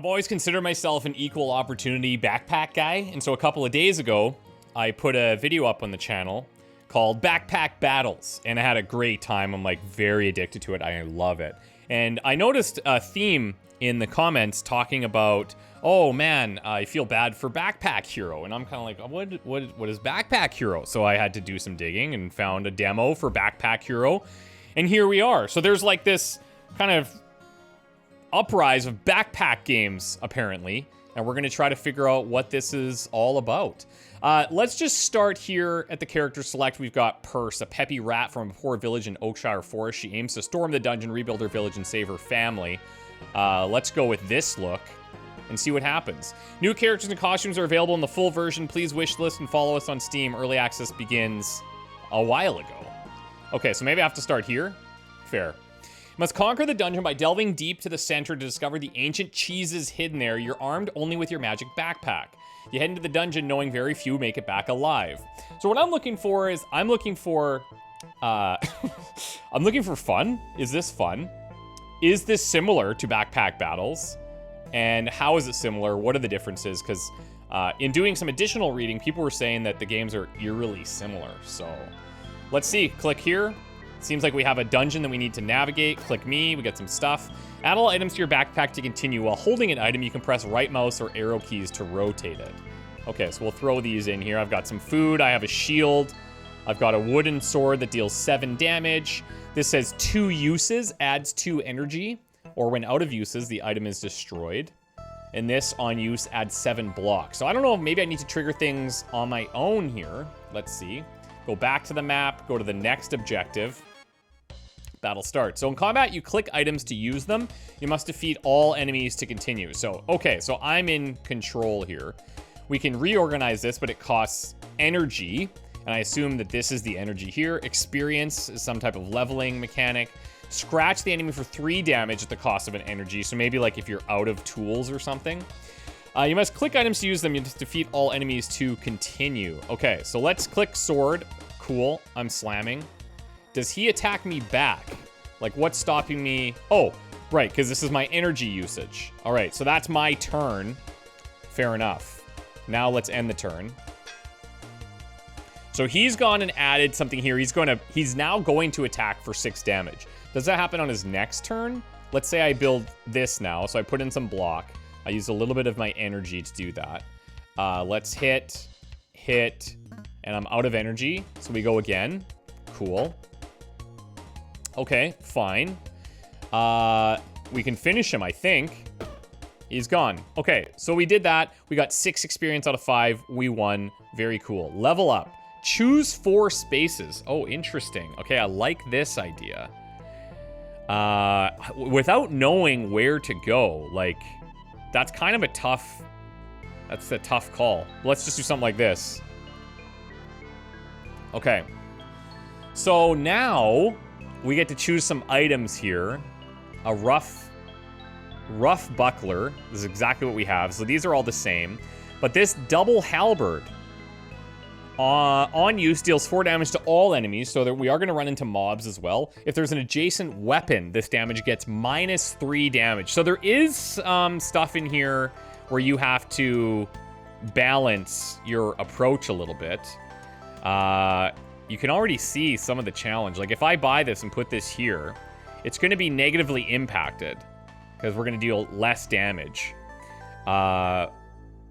always considered myself an equal opportunity backpack guy, and so a couple of days ago, I put a video up on the channel called Backpack Battles, and I had a great time. I'm like very addicted to it. I love it. And I noticed a theme in the comments talking about, oh man, I feel bad for Backpack Hero. And I'm kind of like, what is Backpack Hero? So I had to do some digging and found a demo for Backpack Hero. And here we are. So there's like this kind of uprise of backpack games, apparently. And we're going to try to figure out what this is all about. Let's just start here at the character select. We've got Purse, a peppy rat from a poor village in Oakshire Forest. She aims to storm the dungeon, rebuild her village, and save her family. Let's go with this look and see what happens. New characters and costumes are available in the full version. Please wishlist and follow us on Steam. Early access begins a while ago. Okay, so maybe I have to start here. Fair. Must conquer the dungeon by delving deep to the center to discover the ancient cheeses hidden there. You're armed only with your magic backpack. You head into the dungeon knowing very few make it back alive. So what I'm looking for is, I'm looking for fun. Is this fun? Is this similar to Backpack Battles? And how is it similar? What are the differences? Because in doing some additional reading, people were saying that the games are eerily similar. So let's see. Click here. Seems like we have a dungeon that we need to navigate. Click me. We got some stuff. Add all items to your backpack to continue. While holding an item, you can press right mouse or arrow keys to rotate it. Okay, so we'll throw these in here. I've got some food. I have a shield. I've got a wooden sword that deals 7 damage. This says 2 uses, adds 2 energy, or when out of uses, the item is destroyed. And this on use adds 7 blocks. So I don't know if maybe I need to trigger things on my own here. Let's see. Go back to the map, go to the next objective. Battle starts. So in combat, you click items to use them. You must defeat all enemies to continue. So, okay, so I'm in control here. We can reorganize this, but it costs energy. And I assume that this is the energy here. Experience is some type of leveling mechanic. Scratch the enemy for 3 damage at the cost of an energy. So maybe like if you're out of tools or something. You must click items to use them. You must defeat all enemies to continue. Okay, so let's click sword. Cool, I'm slamming. Does he attack me back? Like, what's stopping me? Oh, right, because this is my energy usage. All right, so that's my turn. Fair enough. Now let's end the turn. So he's gone and added something here. He's now going to attack for 6 damage. Does that happen on his next turn? Let's say I build this now. So I put in some block. I use a little bit of my energy to do that. Let's hit, and I'm out of energy. So we go again. Cool. Okay, fine. We can finish him, I think. He's gone. Okay, so we did that. We got 6 experience out of 5. We won. Very cool. Level up. Choose 4 spaces. Oh, interesting. Okay, I like this idea. Without knowing where to go, like, that's kind of a tough call. Let's just do something like this. Okay. So now we get to choose some items here. A rough buckler. This is exactly what we have. So these are all the same. But this double halberd on use deals 4 damage to all enemies, so that we are going to run into mobs as well. If there's an adjacent weapon, this damage gets -3 damage. So there is stuff in here where you have to balance your approach a little bit. You can already see some of the challenge. Like if I buy this and put this here, it's going to be negatively impacted because we're going to deal less damage.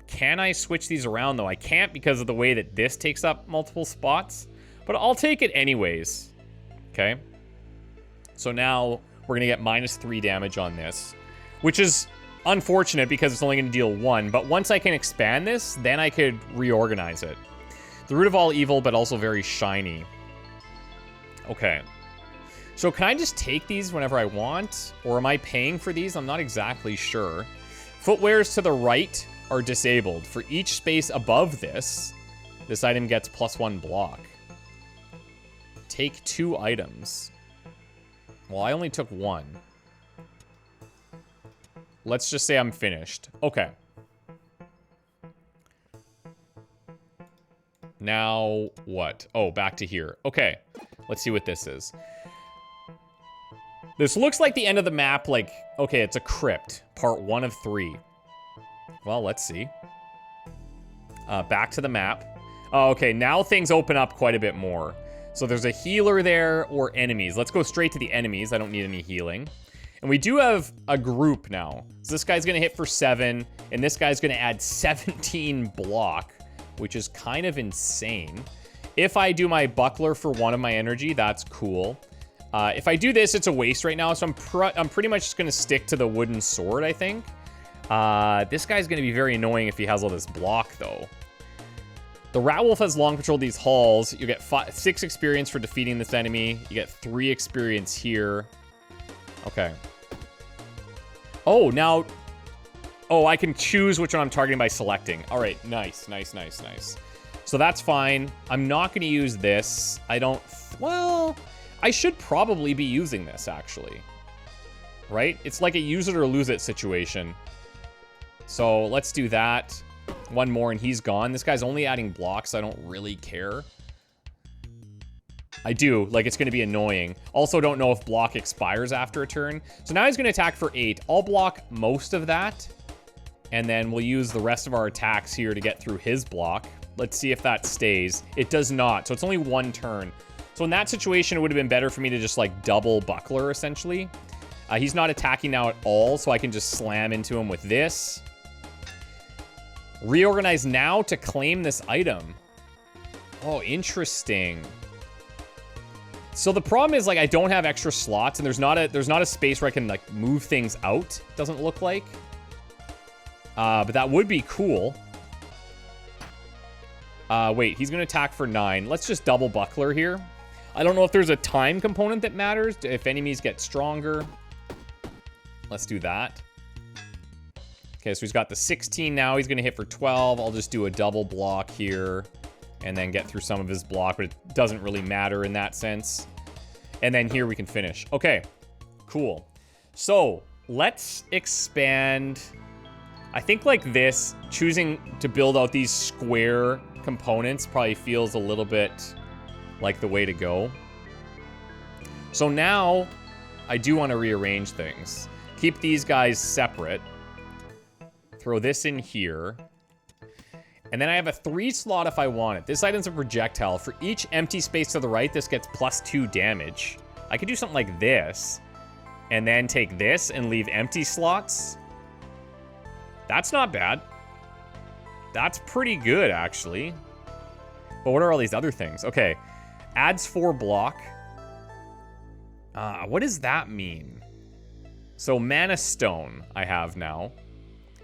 Can I switch these around though? I can't because of the way that this takes up multiple spots, but I'll take it anyways. Okay. So now we're going to get -3 damage on this, which is unfortunate because it's only going to deal 1. But once I can expand this, then I could reorganize it. The root of all evil, but also very shiny. Okay. So can I just take these whenever I want? Or am I paying for these? I'm not exactly sure. Footwears to the right are disabled. For each space above this item gets +1 block. Take 2 items. Well, I only took 1. Let's just say I'm finished. Okay. Now what? Oh, back to here. Okay. Let's see what this is. This looks like the end of the map, like, okay, it's a crypt. Part 1 of 3. Well, let's see. Back to the map. Oh, okay, now things open up quite a bit more. So there's a healer there or enemies. Let's go straight to the enemies. I don't need any healing. And we do have a group now. So this guy's gonna hit for 7, and this guy's gonna add 17 block, which is kind of insane. If I do my buckler for 1 of my energy, that's cool. If I do this, it's a waste right now, so I'm pretty much just gonna stick to the wooden sword, I think. This guy's gonna be very annoying if he has all this block, though. The Rat Wolf has long patrolled these halls. You get 6 experience for defeating this enemy. You get 3 experience here. Okay. Oh, now... Oh, I can choose which one I'm targeting by selecting. All right, nice, nice, nice, nice. So that's fine. I'm not going to use this. I don't... Well, I should probably be using this, actually. Right? It's like a use it or lose it situation. So let's do that. 1 more and he's gone. This guy's only adding blocks. I don't really care. I do. Like, it's going to be annoying. Also, don't know if block expires after a turn. So now he's going to attack for 8. I'll block most of that. And then we'll use the rest of our attacks here to get through his block. Let's see if that stays. It does not. So it's only 1 turn. So in that situation, it would have been better for me to just, like, double buckler, essentially. He's not attacking now at all, so I can just slam into him with this. Reorganize now to claim this item. Oh, interesting. So the problem is, like, I don't have extra slots, and there's not a space where I can, like, move things out, doesn't look like. But that would be cool. Wait, he's going to attack for 9. Let's just double buckler here. I don't know if there's a time component that matters, if enemies get stronger. Let's do that. Okay, so he's got the 16 now. He's going to hit for 12. I'll just do a double block here and then get through some of his block, but it doesn't really matter in that sense. And then here we can finish. Okay, cool. So let's expand. I think like this, choosing to build out these square components probably feels a little bit like the way to go. So now I do want to rearrange things. Keep these guys separate. Throw this in here. And then I have a 3 slot if I want it. This item's a projectile. For each empty space to the right, this gets +2 damage. I could do something like this. And then take this and leave empty slots. That's not bad. That's pretty good, actually. But what are all these other things? Okay. Adds 4 block. What does that mean? So mana stone I have now.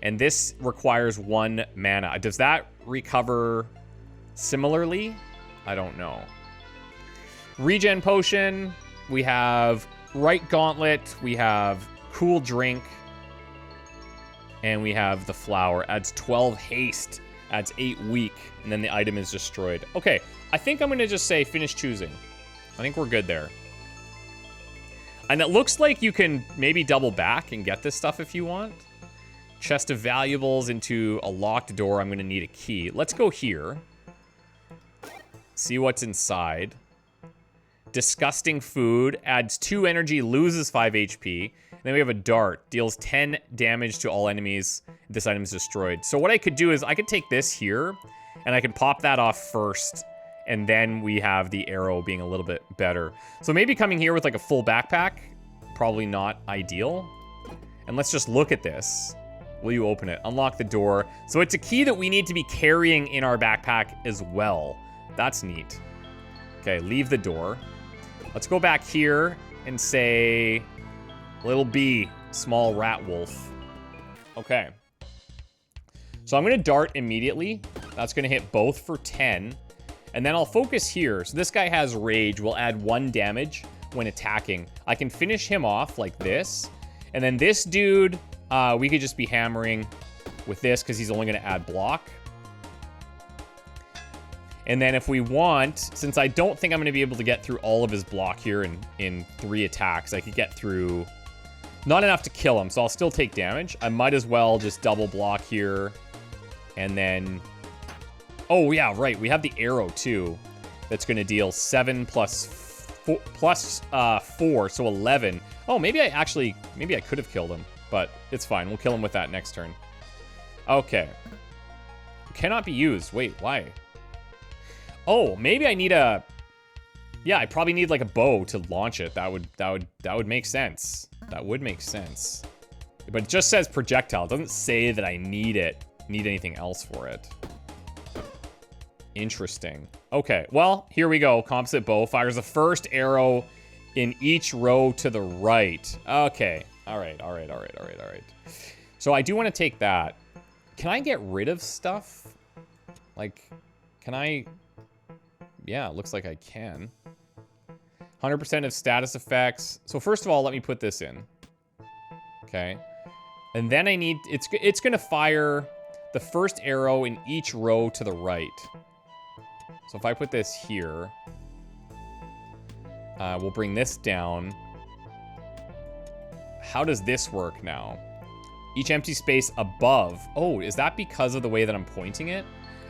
And this requires 1 mana. Does that recover similarly? I don't know. Regen potion. We have right gauntlet. We have cool drink. And we have the flower. Adds 12 haste. Adds 8 weak. And then the item is destroyed. Okay. I think I'm going to just say finish choosing. I think we're good there. And it looks like you can maybe double back and get this stuff if you want. Chest of valuables into a locked door. I'm going to need a key. Let's go here. See what's inside. Disgusting food. Adds 2 energy, loses 5 HP. And then we have a dart. Deals 10 damage to all enemies. This item is destroyed. So what I could do is I could take this here. And I can pop that off first. And then we have the arrow being a little bit better. So maybe coming here with like a full backpack. Probably not ideal. And let's just look at this. Will you open it? Unlock the door. So it's a key that we need to be carrying in our backpack as well. That's neat. Okay, leave the door. Let's go back here and say, little B, small rat wolf. Okay. So I'm going to dart immediately. That's going to hit both for 10. And then I'll focus here. So this guy has rage. We'll add 1 damage when attacking. I can finish him off like this. And then this dude... we could just be hammering with this because he's only going to add block. And then if we want, since I don't think I'm going to be able to get through all of his block here in 3 attacks, I could get through not enough to kill him, so I'll still take damage. I might as well just double block here. And then... Oh, yeah, right. We have the arrow, too. That's going to deal 7 plus 4, so 11. Oh, maybe I could have killed him. But it's fine. We'll kill him with that next turn. Okay. Cannot be used. Wait, why? Oh, maybe I need a... Yeah, I probably need like a bow to launch it. That would make sense. That would make sense. But it just says projectile. It doesn't say that I need anything else for it. Interesting. Okay, well, here we go. Composite bow fires the first arrow in each row to the right. Okay. All right. So I do want to take that. Can I get rid of stuff? Like, can I... Yeah, it looks like I can. 100% of status effects. So first of all, let me put this in. Okay. And then I need... It's going to fire the first arrow in each row to the right. So if I put this here... we'll bring this down. How does this work now? Each empty space above. Oh, is that because of the way that I'm pointing it?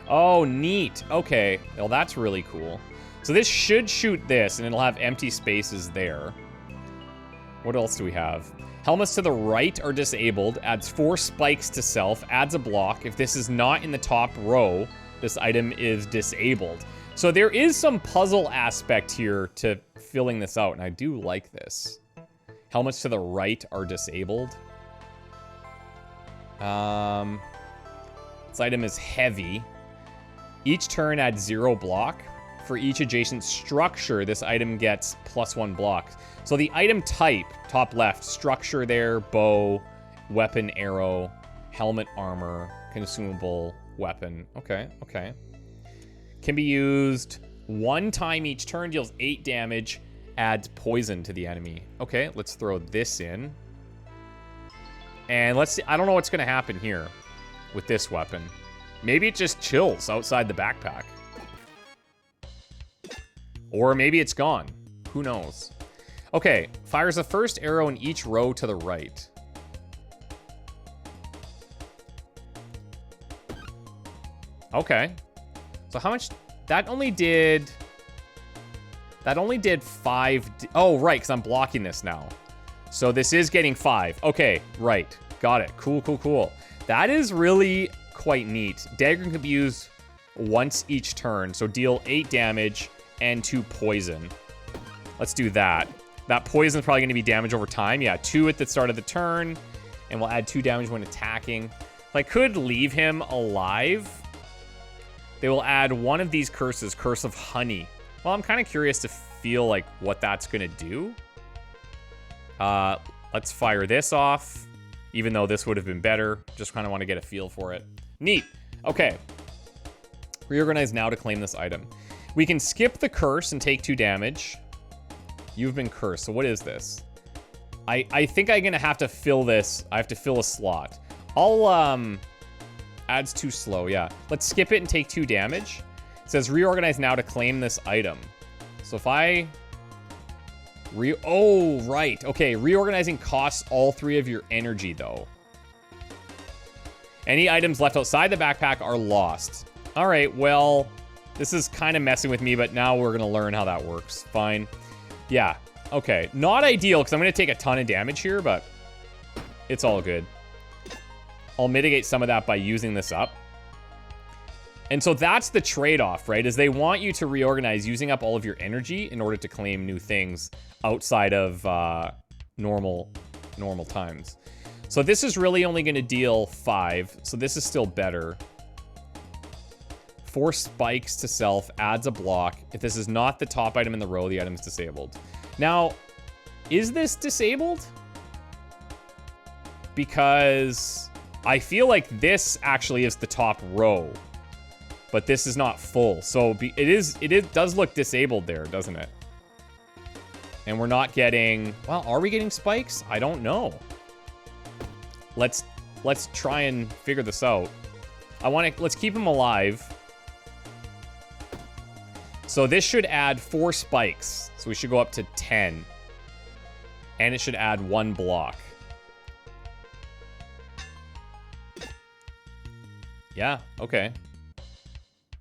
Oh, neat. Okay. Well, that's really cool. So this should shoot this, and it'll have empty spaces there. What else do we have? Helmets to the right are disabled. Adds 4 spikes to self. Adds a block. If this is not in the top row, this item is disabled. So there is some puzzle aspect here to filling this out, and I do like this. Helmets to the right are disabled. This item is heavy. Each turn adds 0 block. For each adjacent structure, this item gets +1 block. So the item type, top left, structure there, bow, weapon, arrow, helmet, armor, consumable, weapon. Okay, okay. Can be used 1 time each turn, deals 8 damage, adds poison to the enemy. Okay, let's throw this in. And let's see, I don't know what's gonna happen here with this weapon. Maybe it just chills outside the backpack. Or maybe it's gone. Who knows? Okay, fires the first arrow in each row to the right. Okay. So how much... That only did 5... Oh, right, because I'm blocking this now. So this is getting 5. Okay, right. Got it. Cool, cool, cool. That is really quite neat. Dagger can be used once each turn. So deal 8 damage and 2 poison. Let's do that. That poison is probably going to be damage over time. Yeah, 2 at the start of the turn. And we'll add 2 damage when attacking. If I could leave him alive, they will add one of these curses, Curse of Honey. Well, I'm kind of curious to feel like what that's going to do. Let's fire this off, even though this would have been better. Just kind of want to get a feel for it. Neat. Okay. Reorganize now to claim this item. We can skip the curse and take 2 damage. You've been cursed. So what is this? I think I'm going to have to fill this. I have to fill a slot. Adds too slow. Yeah. Let's skip it and take 2 damage. It says reorganize now to claim this item. So if I... Oh, right. Okay, reorganizing costs all 3 of your energy, though. Any items left outside the backpack are lost. All right, well, this is kind of messing with me, but now we're going to learn how that works. Fine. Yeah, okay. Not ideal, because I'm going to take a ton of damage here, but it's all good. I'll mitigate some of that by using this up. And so that's the trade-off, right? Is they want you to reorganize using up all of your energy in order to claim new things outside of normal times. So this is really only going to deal 5. So this is still better. 4 spikes to self, adds a block. If this is not the top item in the row, the item is disabled. Now, is this disabled? Because I feel like this actually is the top row. But this is not full. So it does look disabled there, doesn't it? And we're not getting... Well, are we getting spikes? I don't know. Let's try and figure this out. Let's keep him alive. So this should add 4 spikes. So we should go up to 10. And it should add 1 block. Yeah, okay.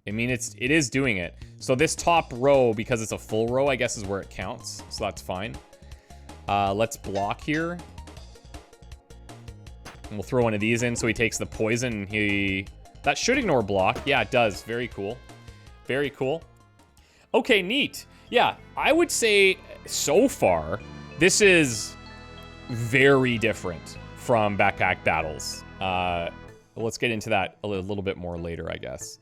I mean, it is doing it. So this top row, because it's a full row, I guess is where it counts. So that's fine. Let's block here. And we'll throw one of these in so he takes the poison. That should ignore block. Yeah, it does. Very cool. Very cool. Okay, neat. Yeah, I would say so far, this is very different from Backpack Battles. Let's get into that a little bit more later, I guess.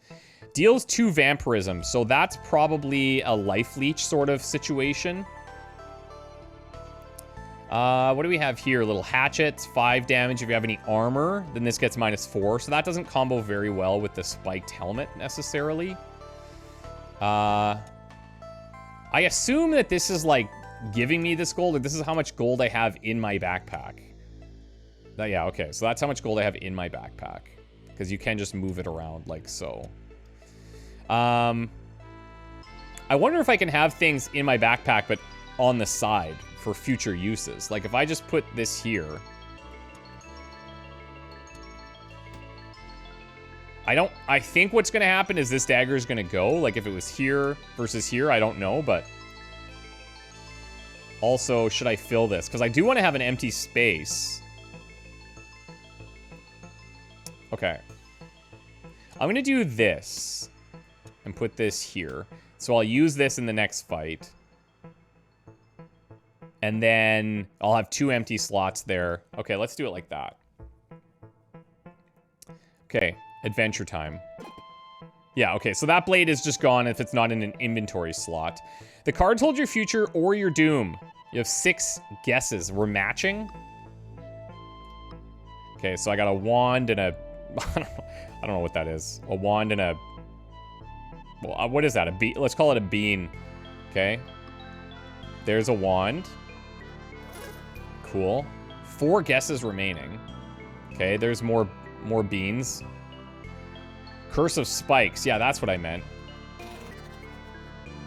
Deals 2 vampirism, so that's probably a life leech sort of situation. What do we have here? Little hatchets, 5 damage if you have any armor. Then this gets -4, so that doesn't combo very well with the spiked helmet necessarily. I assume that this is like giving me this gold, or this is how much gold I have in my backpack. Yeah, okay, so that's how much gold I have in my backpack. Because you can just move it around like so. I wonder if I can have things in my backpack, but on the side for future uses. Like if I just put this here. I think what's going to happen is this dagger is going to go. Like if it was here versus here, I don't know, but... Also, should I fill this? Because I do want to have an empty space. Okay. I'm going to do this. And put this here. So I'll use this in the next fight. And then I'll have 2 empty slots there. Okay, let's do it like that. Okay, adventure time. Yeah, okay, so that blade is just gone if it's not in an inventory slot. The cards hold your future or your doom. You have 6 guesses. We're matching. Okay, so I got a wand and a... I don't know what that is. A wand and a... Well, what is that? A bean? Let's call it a bean. Okay. There's a wand. Cool. 4 guesses remaining. Okay, there's more beans. Curse of Spikes. Yeah, that's what I meant.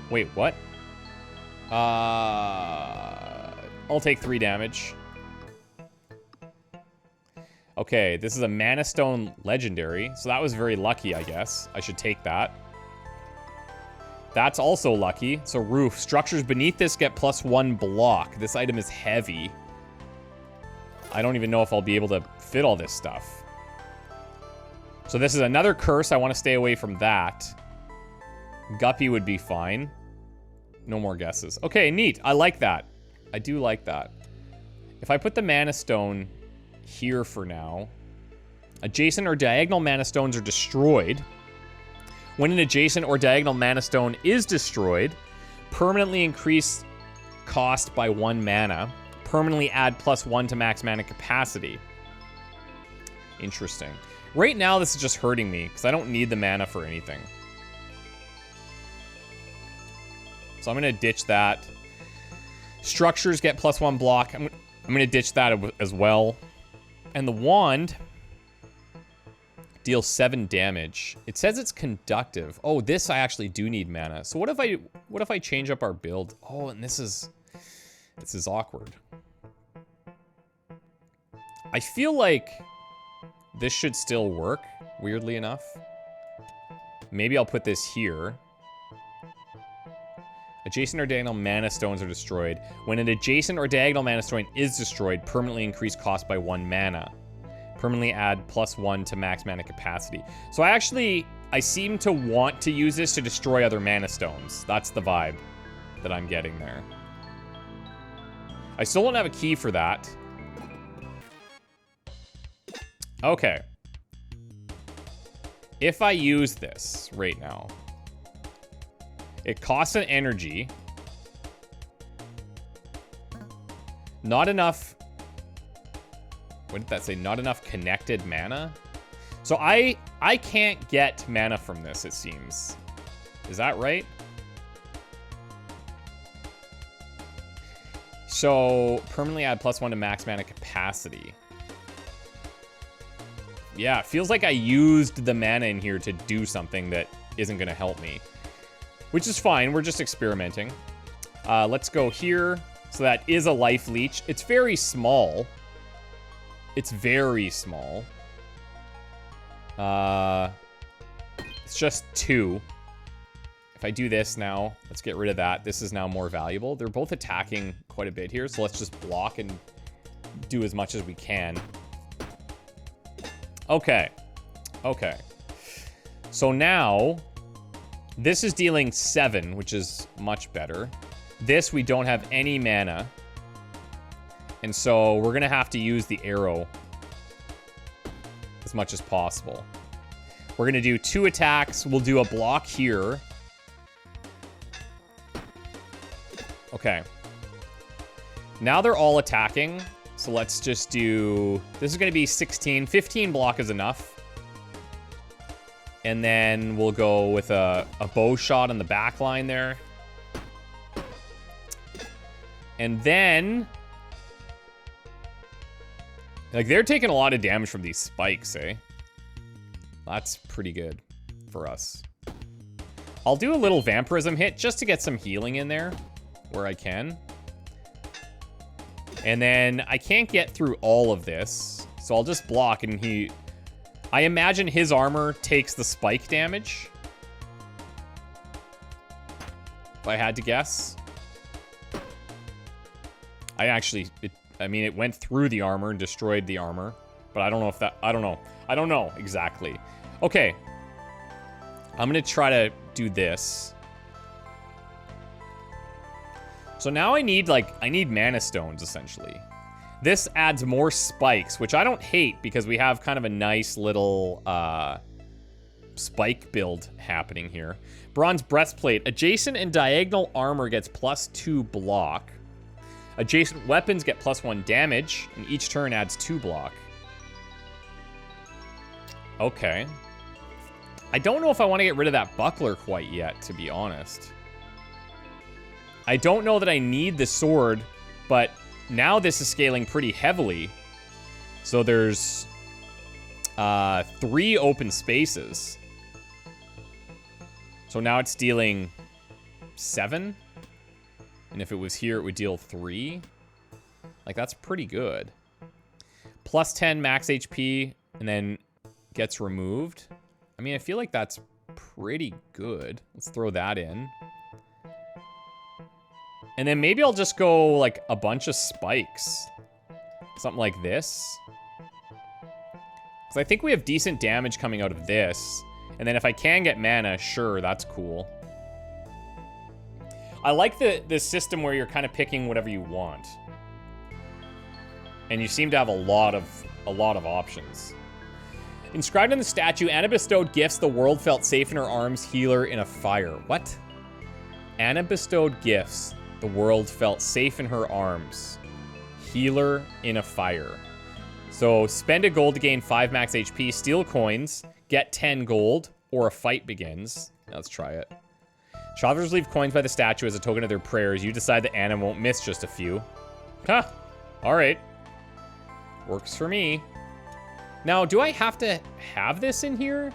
Wait, what? I'll take 3 damage. Okay, this is a Mana Stone Legendary. So that was very lucky, I guess. I should take that. That's also lucky. So roof. Structures beneath this get +1 block. This item is heavy. I don't even know if I'll be able to fit all this stuff. So this is another curse. I want to stay away from that. Guppy would be fine. No more guesses. Okay, neat. I like that. I do like that. If I put the Mana Stone here for now, adjacent or diagonal Mana Stones are destroyed. When an adjacent or diagonal Mana Stone is destroyed, permanently increase cost by 1 mana. Permanently add +1 to max mana capacity. Interesting. Right now, this is just hurting me, because I don't need the mana for anything. So I'm going to ditch that. Structures get +1 block. I'm going to ditch that as well. And the wand deals 7 damage. It says it's conductive. Oh, this I actually do need mana. So what if I change up our build? Oh, and this is awkward. I feel like this should still work, weirdly enough. Maybe I'll put this here. Adjacent or diagonal Mana Stones are destroyed. When an adjacent or diagonal Mana Stone is destroyed, permanently increase cost by 1 mana. Permanently add +1 to max mana capacity. So I seem to want to use this to destroy other Mana Stones. That's the vibe that I'm getting there. I still don't have a key for that. Okay. If I use this right now, it costs an energy. Not enough... What did that say? Not enough connected mana? So I can't get mana from this, it seems. Is that right? So, permanently add +1 to max mana capacity. Yeah, it feels like I used the mana in here to do something that isn't going to help me. Which is fine, we're just experimenting. Let's go here. So that is a life leech. It's very small. It's very small. It's just 2. If I do this now, let's get rid of that. This is now more valuable. They're both attacking quite a bit here, so let's just block and do as much as we can. Okay. Okay. So now, this is dealing 7, which is much better. This, we don't have any mana. And so we're going to have to use the arrow as much as possible. We're going to do 2 attacks. We'll do a block here. Okay. Now they're all attacking. So let's just do... This is going to be 16. 15 block is enough. And then we'll go with a bow shot on the back line there. And then... Like, they're taking a lot of damage from these spikes, eh? That's pretty good for us. I'll do a little vampirism hit just to get some healing in there where I can. And then I can't get through all of this, so I'll just block and he... I imagine his armor takes the spike damage. If I had to guess. I actually... I mean, it went through the armor and destroyed the armor. But I don't know if that... I don't know. I don't know exactly. Okay. I'm going to try to do this. So now I need mana stones, essentially. This adds more spikes, which I don't hate because we have kind of a nice little spike build happening here. Bronze breastplate. Adjacent and diagonal armor gets +2 block. Adjacent weapons get +1 damage, and each turn adds 2 block. Okay. I don't know if I want to get rid of that buckler quite yet, to be honest. I don't know that I need the sword, but now this is scaling pretty heavily. So there's 3 open spaces. So now it's dealing 7. And if it was here, it would deal 3. Like, that's pretty good. +10 max HP, and then gets removed. I mean, I feel like that's pretty good. Let's throw that in. And then maybe I'll just go, like, a bunch of spikes. Something like this. Because I think we have decent damage coming out of this. And then if I can get mana, sure, that's cool. I like the system where you're kind of picking whatever you want. And you seem to have a lot of options. Inscribed in the statue, Anna bestowed gifts. The world felt safe in her arms. Healer in a fire. What? Anna bestowed gifts. The world felt safe in her arms. Healer in a fire. So spend a gold to gain 5 max HP. Steal coins. Get 10 gold. Or a fight begins. Let's try it. Travelers leave coins by the statue as a token of their prayers. You decide that Anna won't miss just a few. Huh. Alright. Works for me. Now, do I have to have this in here?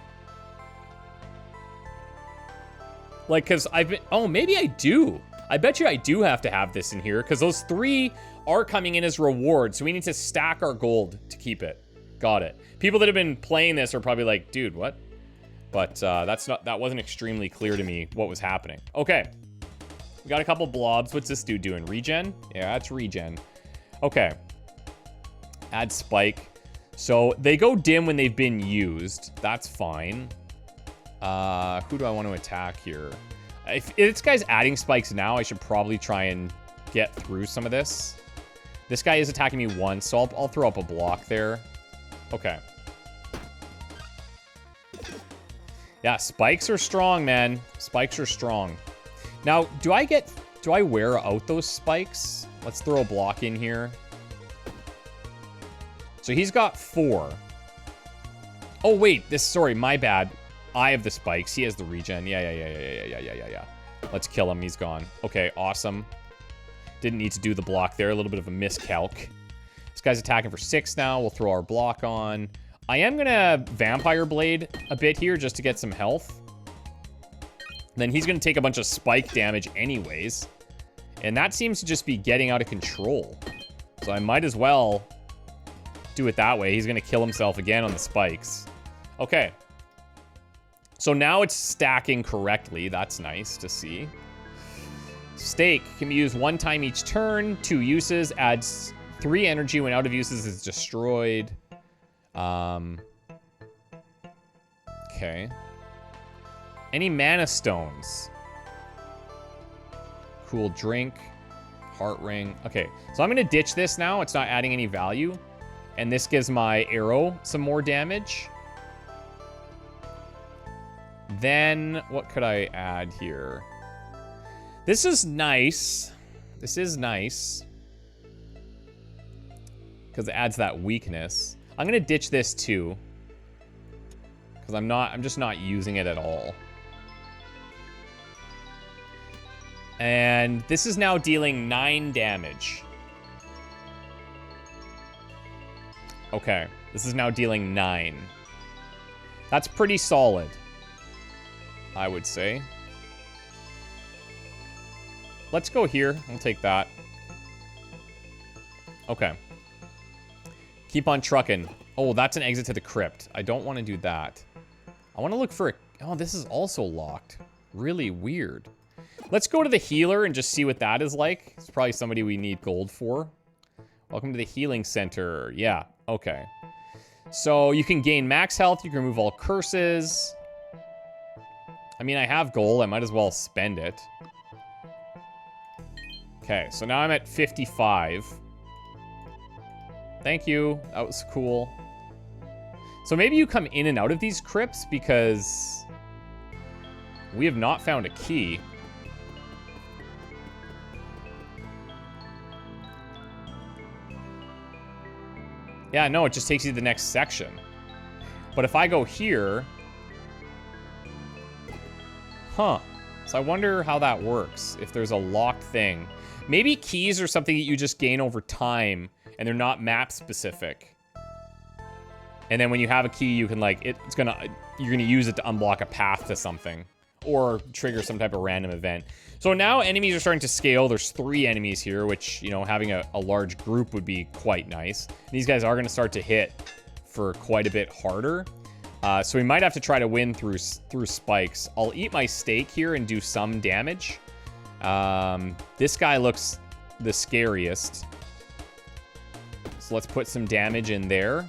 Like, because I've been... Oh, maybe I do. I bet you I do have to have this in here, because those 3 are coming in as rewards, so we need to stack our gold to keep it. Got it. People that have been playing this are probably like, dude, what? But that wasn't extremely clear to me what was happening. Okay. We got a couple blobs. What's this dude doing? Regen? Yeah, that's regen. Okay. Add spike. So they go dim when they've been used. That's fine. Who do I want to attack here? If this guy's adding spikes now, I should probably try and get through some of this. This guy is attacking me once, so I'll throw up a block there. Okay. Yeah, spikes are strong, man. Spikes are strong. Now, do I wear out those spikes? Let's throw a block in here. So he's got 4. Oh, wait. Sorry, my bad. I have the spikes. He has the regen. Yeah. Let's kill him. He's gone. Okay, awesome. Didn't need to do the block there. A little bit of a miscalc. This guy's attacking for 6 now. We'll throw our block on. I am going to Vampire Blade a bit here just to get some health. Then he's going to take a bunch of spike damage anyways. And that seems to just be getting out of control. So I might as well do it that way. He's going to kill himself again on the spikes. Okay. So now it's stacking correctly. That's nice to see. Stake can be used 1 time each turn. 2 uses. Adds 3 energy when out of uses is destroyed. Okay. Any mana stones? Cool drink. Heart ring. Okay, so I'm going to ditch this now. It's not adding any value. And this gives my arrow some more damage. Then, what could I add here? This is nice. This is nice. Because it adds that weakness. I'm going to ditch this too. Because I'm just not using it at all. And this is now dealing 9 damage. Okay, this is now dealing 9. That's pretty solid, I would say. Let's go here. We'll take that. Okay. Keep on trucking. Oh, that's an exit to the crypt. I don't want to do that. I want to look for a... Oh, this is also locked. Really weird. Let's go to the healer and just see what that is like. It's probably somebody we need gold for. Welcome to the healing center. Yeah, okay. So you can gain max health. You can remove all curses. I mean, I have gold. I might as well spend it. Okay, so now I'm at 55. Thank you. That was cool. So maybe you come in and out of these crypts because we have not found a key. Yeah, no, it just takes you to the next section. But if I go here... Huh. So I wonder how that works, if there's a locked thing. Maybe keys are something that you just gain over time, and they're not map specific. And then when you have a key, you can like, you're gonna use it to unblock a path to something. Or trigger some type of random event. So now enemies are starting to scale. There's 3 enemies here, which, you know, having a large group would be quite nice. These guys are going to start to hit for quite a bit harder. So we might have to try to win through spikes. I'll eat my steak here and do some damage. This guy looks the scariest. So let's put some damage in there.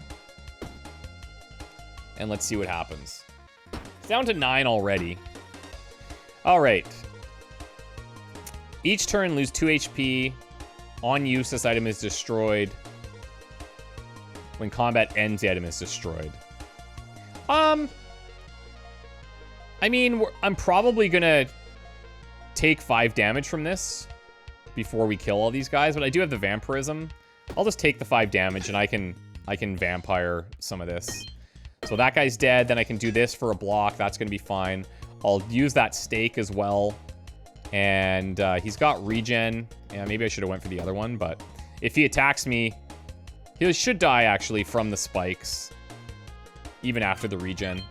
And let's see what happens. It's down to 9 already. All right. Each turn, lose 2 HP. On use, this item is destroyed. When combat ends, the item is destroyed. I mean, I'm probably gonna take 5 damage from this before we kill all these guys, but I do have the vampirism. I'll just take the 5 damage, and I can vampire some of this. So that guy's dead. Then I can do this for a block. That's gonna be fine. I'll use that stake as well. And he's got regen. Yeah, maybe I should have went for the other one, but if he attacks me, he should die, actually, from the spikes. Even after the regen.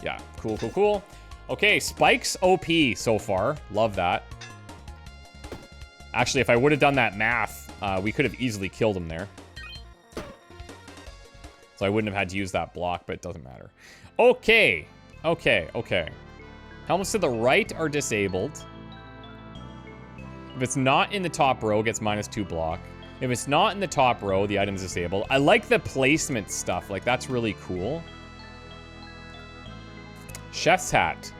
Yeah, cool, cool, cool. Okay, spikes OP so far. Love that. Actually, if I would have done that math, we could have easily killed him there. So I wouldn't have had to use that block, but it doesn't matter. Okay. Okay, okay. Helmets to the right are disabled. If it's not in the top row, it gets -2 block. If it's not in the top row, the item's disabled. I like the placement stuff. Like, that's really cool. Chef's hat.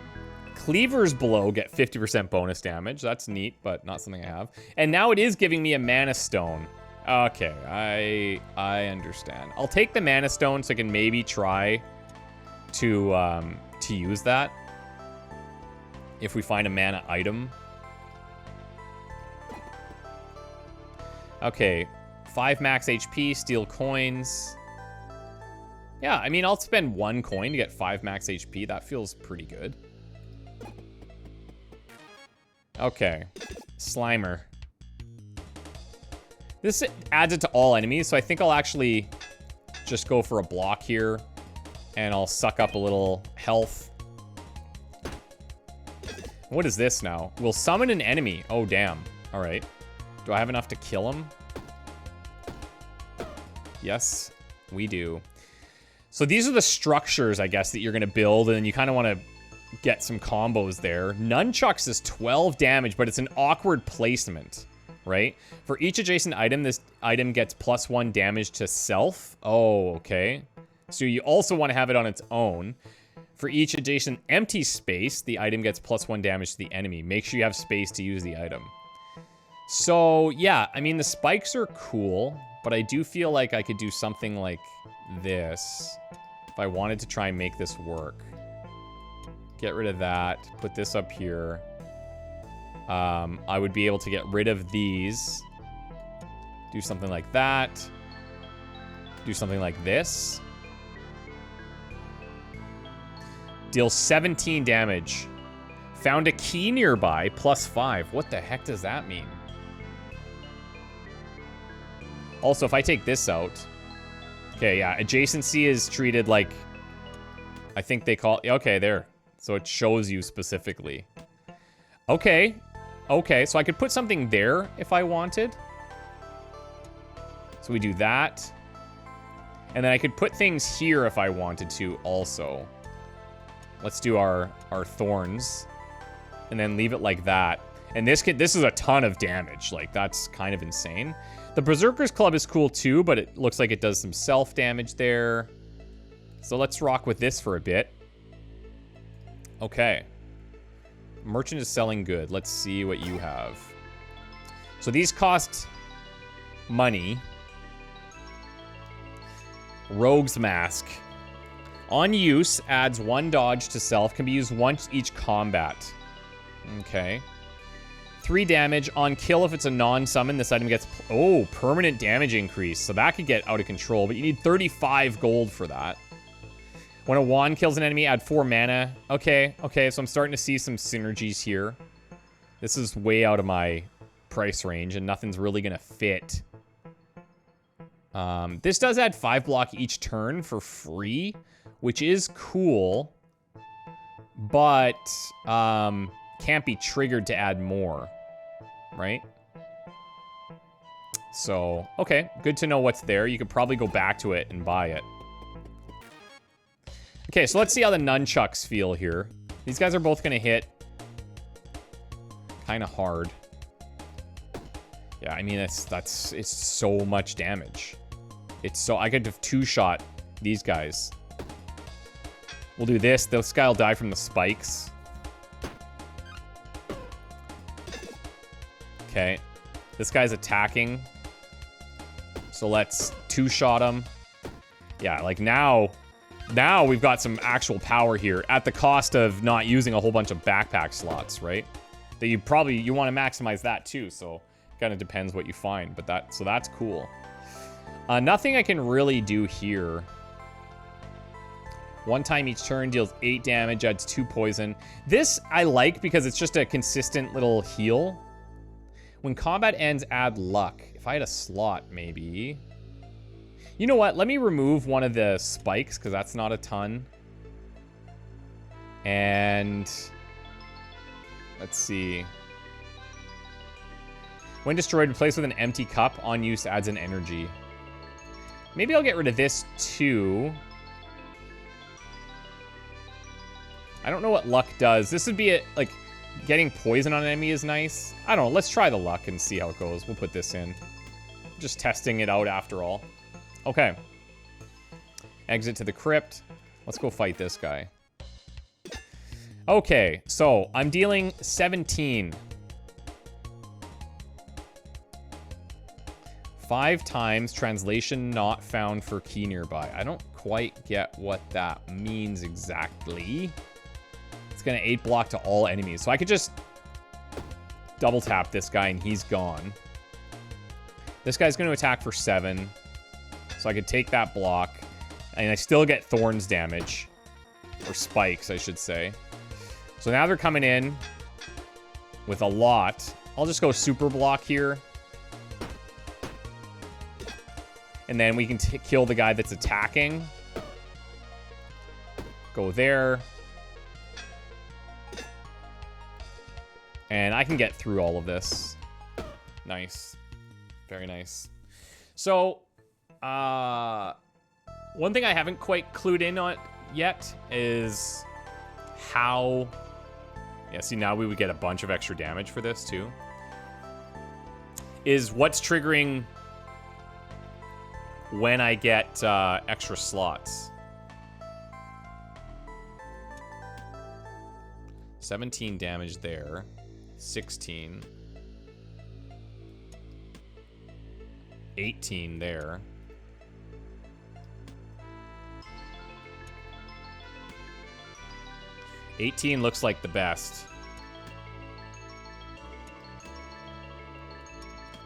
Cleavers below get 50% bonus damage. That's neat, but not something I have. And now it is giving me a mana stone. Okay, I understand. I'll take the mana stone so I can maybe try to use that if we find a mana item. Okay, 5 max HP, steal coins. Yeah, I mean, I'll spend 1 coin to get 5 max HP. That feels pretty good. Okay, Slimer. This adds it to all enemies, so I think I'll actually just go for a block here. And I'll suck up a little health. What is this now? We'll summon an enemy. Oh, damn. All right. Do I have enough to kill him? Yes, we do. So these are the structures, I guess, that you're going to build, and then you kind of want to get some combos there. Nunchucks is 12 damage, but it's an awkward placement, right? For each adjacent item, this item gets +1 damage to self. Oh, okay. So you also want to have it on its own. For each adjacent empty space, the item gets +1 damage to the enemy. Make sure you have space to use the item. So, yeah, I mean, the spikes are cool, but I do feel like I could do something like this if I wanted to try and make this work. Get rid of that. Put this up here. I would be able to get rid of these. Do something like that. Do something like this. Deal 17 damage. Found a key nearby, +5. What the heck does that mean? Also, if I take this out... Okay, yeah, adjacency is treated like... I think they call... Okay, there. So it shows you specifically. Okay. Okay, so I could put something there if I wanted. So we do that. And then I could put things here if I wanted to also. Let's do our thorns. And then leave it like that. And this is a ton of damage. Like, that's kind of insane. The Berserker's Club is cool too, but it looks like it does some self-damage there. So let's rock with this for a bit. Okay. Merchant is selling good. Let's see what you have. So these cost money. Rogue's Mask. On use, adds 1 dodge to self. Can be used once each combat. Okay. 3 damage. On kill, if it's a non-summon, this item gets... Oh, permanent damage increase. So that could get out of control, but you need 35 gold for that. When a wand kills an enemy, add 4 mana. Okay, okay, so I'm starting to see some synergies here. This is way out of my price range, and nothing's really going to fit. This does add 5 block each turn for free, which is cool, but can't be triggered to add more, right? So, okay, good to know what's there. You could probably go back to it and buy it. Okay, so let's see how the nunchucks feel here. These guys are both going to hit kind of hard. Yeah, I mean, it's so much damage. It's so... I could have 2-shot these guys. We'll do this. This guy will die from the spikes. Okay. This guy's attacking. So let's 2-shot him. Yeah, like now we've got some actual power here at the cost of not using a whole bunch of backpack slots, right? That you want to maximize that too, so kind of depends what you find, but so that's cool. Nothing I can really do here. 1 time each turn, deals 8 damage, adds 2 poison. This I like because it's just a consistent little heal. When combat ends, add luck. If I had a slot, maybe. You know what? Let me remove one of the spikes, because that's not a ton. And let's see. When destroyed, replace with an empty cup. On use, adds an energy. Maybe I'll get rid of this too. I don't know what luck does. This would be like getting poison on an enemy is nice. I don't know. Let's try the luck and see how it goes. We'll put this in. Just testing it out after all. Okay. Exit to the crypt. Let's go fight this guy. Okay, so I'm dealing 17. 5 times, translation not found for key nearby. I don't quite get what that means exactly. It's gonna 8 block to all enemies. So I could just double tap this guy and he's gone. This guy's gonna attack for 7. So I could take that block. And I still get thorns damage. Or spikes, I should say. So now they're coming in with a lot. I'll just go super block here. And then we can kill the guy that's attacking. Go there. And I can get through all of this. Nice. Very nice. So, one thing I haven't quite clued in on yet is how... Yeah, see, now we would get a bunch of extra damage for this, too. Is what's triggering when I get extra slots. 17 damage there. 16. 18 there. $18 looks like the best.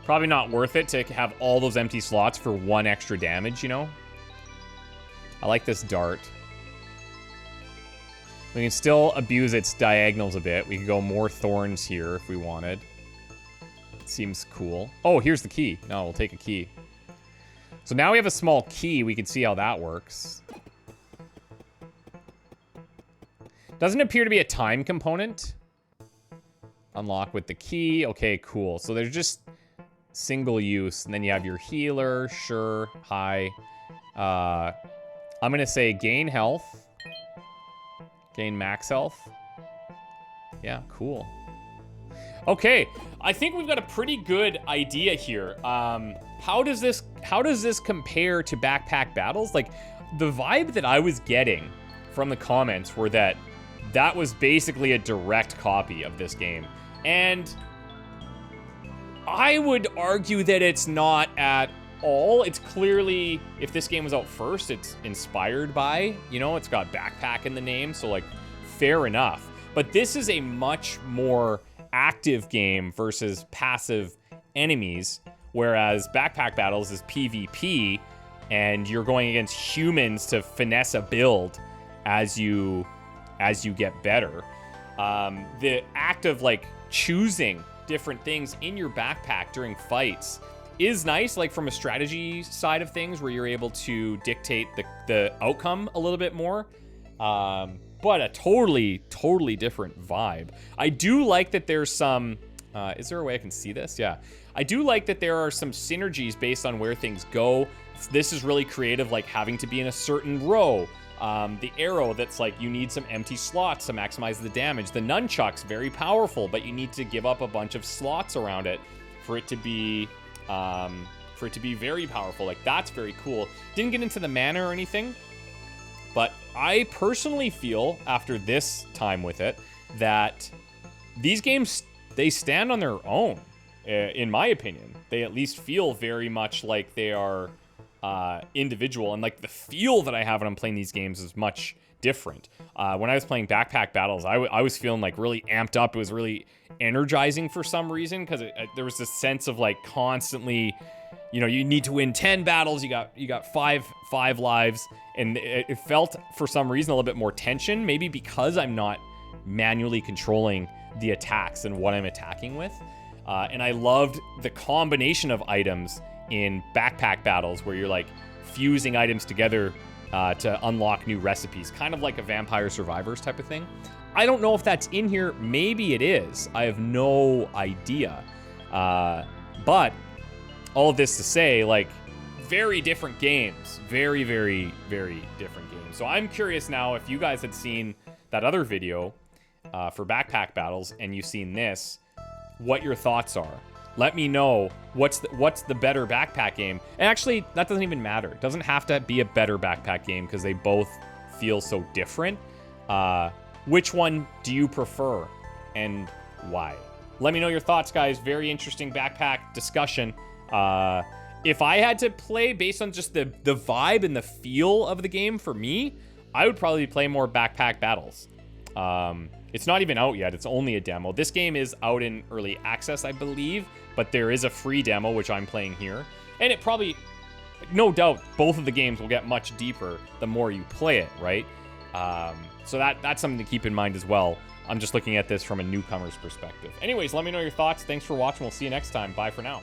Probably not worth it to have all those empty slots for 1 extra damage, you know? I like this dart. We can still abuse its diagonals a bit. We can go more thorns here if we wanted. Seems cool. Oh, here's the key. No, we'll take a key. So now we have a small key. We can see how that works. Doesn't appear to be a time component. Unlock with the key. Okay, cool. So there's just single use. And then you have your healer. Sure. High. I'm going to say gain health. Gain max health. Yeah, cool. Okay, I think we've got a pretty good idea here. How does this compare to Backpack Battles? Like, the vibe that I was getting from the comments were that was basically a direct copy of this game. And I would argue that it's not at all. It's clearly, if this game was out first, it's inspired by, you know, it's got Backpack in the name, so like, fair enough. But this is a much more active game versus passive enemies, whereas Backpack Battles is PvP, and you're going against humans to finesse a build as you get better. The act of like choosing different things in your backpack during fights is nice, like from a strategy side of things, where you're able to dictate the outcome a little bit more. But a totally different vibe. I do like that there's some, is there a way I can see this? Yeah. I do like that there are some synergies based on where things go. This is really creative, like having to be in a certain row. The arrow that's like, you need some empty slots to maximize the damage. The nunchuck's very powerful, but you need to give up a bunch of slots around it for it to be very powerful. Like, that's very cool. Didn't get into the mana or anything, but I personally feel, after this time with it, that these games, they stand on their own, in my opinion. They at least feel very much like they are individual, and like the feel that I have when I'm playing these games is much different. When I was playing Backpack Battles, I was feeling like really amped up. It was really energizing for some reason, because there was this sense of like constantly, you know, you need to win 10 battles, you got five lives, and it felt for some reason a little bit more tension, maybe because I'm not manually controlling the attacks and what I'm attacking with. And I loved the combination of items in Backpack Battles, where you're like fusing items together to unlock new recipes, kind of like a Vampire Survivors type of thing. I don't know if that's in here. Maybe it is. I have no idea. But all of this to say, like, very different games. Very, very, very different games. So I'm curious now, if you guys had seen that other video for Backpack Battles and you've seen this, what your thoughts are. Let me know what's the better backpack game. And actually, that doesn't even matter. It doesn't have to be a better backpack game, because they both feel so different. Which one do you prefer, and why? Let me know your thoughts, guys. Very interesting backpack discussion. If I had to play based on just the vibe and the feel of the game, for me, I would probably play more Backpack Battles. It's not even out yet. It's only a demo. This game is out in early access, I believe, but there is a free demo, which I'm playing here. And it probably, no doubt, both of the games will get much deeper the more you play it, right? So that's something to keep in mind as well. I'm just looking at this from a newcomer's perspective. Anyways, let me know your thoughts. Thanks for watching. We'll see you next time. Bye for now.